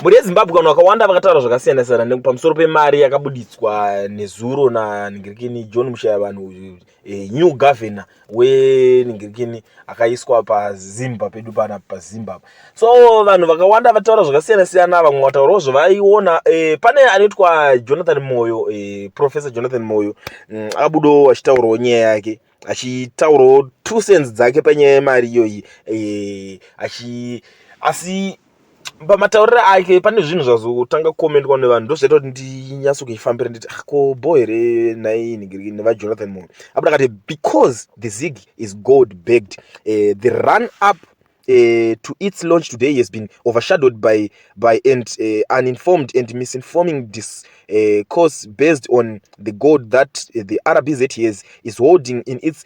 muri yeZimbabwe vanhu vakawanda vakataura zvakasiyana-siyana pamusoro pemari yakabuditswa nezuro naningirikini John Mushaya vanhu new governor weningirikini akaiswa pazimba pedu pana paZimbabwe. So vanhu vakawanda vataura zvakasiyana-siyana, vamwe vataurawo zvavaiona. Pane anoitwa Jonathan Moyo, Professor Jonathan Moyo akabudawo achitaurawo nyaya yake, achitaurawo 2 cents dzake panyaya yemari iyoyi, asi pamatauriro ake pane zvinhu zvazotanga kukomentwa nevanhu ndozvaita kuti ndinyatso kuifambira nditi ko boy here nai ningiriki nevaJonathan Moyo abuda akati because the Zigi is gold backed, the run up to its launch today has been overshadowed by uninformed and misinforming discourse based on the gold that the RBZ is holding in its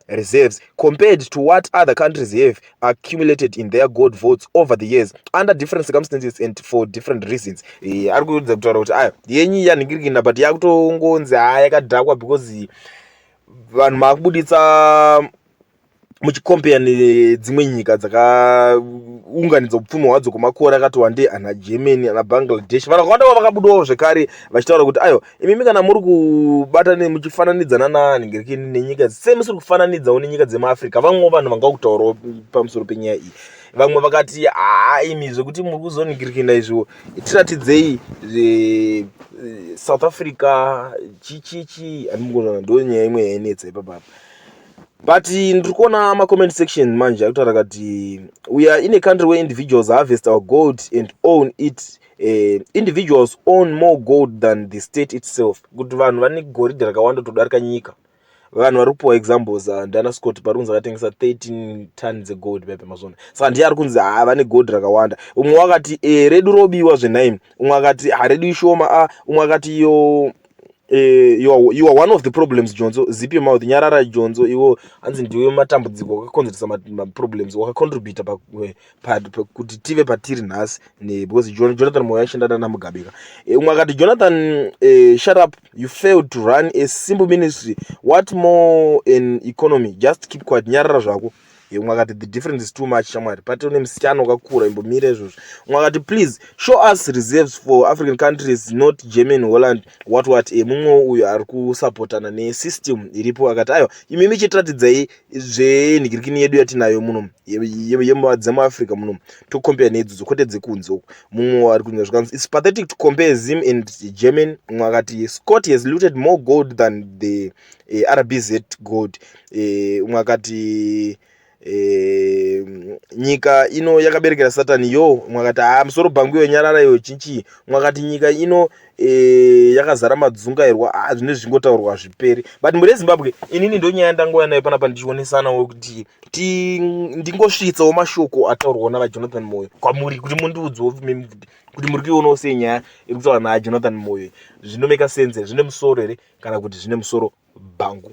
reserves compared to what other countries have accumulated in their gold votes over the years under different circumstances and for different reasons. Ari kuudza kutaura kuti ayo yenyu yaningirikina but yakutongonzi yakadhakwa because vanhu makubuditsa muchikompea nedzimwe nyika dzakaunganidza upfumi hwadzo kwamakore akati wandei, ana Germany, ana Bangladesh. Vanhu vakawanda vakabudawo zvekare vachitaura kuti ayo imimi kana muri kubata muchifananidzana naningirikini nenyika semusiri kufananidzawo nenyika dzemaAfrica. Vamwe vanhu vangakutaurawo pamusoro penyaya iyi. Vamwe vakati imi zvekuti muri kuzoningirikina izvo tiratidzei South Africa chichichi andimugona ndo nyaya imwe yainetsa ipapa. But ndiri kuona comment section manje akutaura kuti we are in a country where individuals harvest our gold and own it. Individuals own more gold than the state itself. Kuti vanhu vane goridhe rakawanda kutodarika nyika. Vanhu vari kupiwa examples Dana Scott parunzi akatengesa 13 tons dzegold pepe mazona. Saka ndiye ari kunzi vane gold rakawanda. Umwe wakati redu robiwa zvenai. Umwe akati redu ishoma. Umwe akati you are one of the problems Jonzo. Zip your mouth nyarara Jonzo iwo anzi ndiwe matambudziko akakonzeresa problems wakacontribute kuti tive patiri nhasi because Jonathan Moyo ashandana naMugabeka. Umwe akati Jonathan shut up, you failed to run a simple ministry, what more an economy, just keep quiet nyarara zvako. Umwe akati the difference is too much shamwari patone musityano wakakura imbomira izvozvo. Umwe akati please show us reserves for African countries not Germany, Holland, what mumwe uyo ari kusapotana nesystem iripo akati ayo imimi chitatidzai zvenhikirikini yedu yatinayo muno yemaAfrica muno tokompea nedzo kwete dzekunze. Mumwe ari kunzwa zvikanzi it's pathetic to compare Zim and German. Umwe akati Scott has looted more gold than the RBZ gold. Umwe akati nyika ino yakaberekera satani yo. Umwe akati musoro bhangu yonyarara yo chinchi. Umwe akati nyika ino yakazara madzungairwa zvine zvingotaurwa zviperi. But muri yeZimbabwe inini ndo nyaya ndangoya nayo panapa ndichionesanawo kuti ndingosvitsawo mashoko ataurwa navaJonathan Moyo kwamuri kuti mundiudzewo kuti muri kuionawo sei nyaya irikutaura naJonathan Moyo zvinomeka sense, zvine musoro here kana kuti zvine musoro bhangu.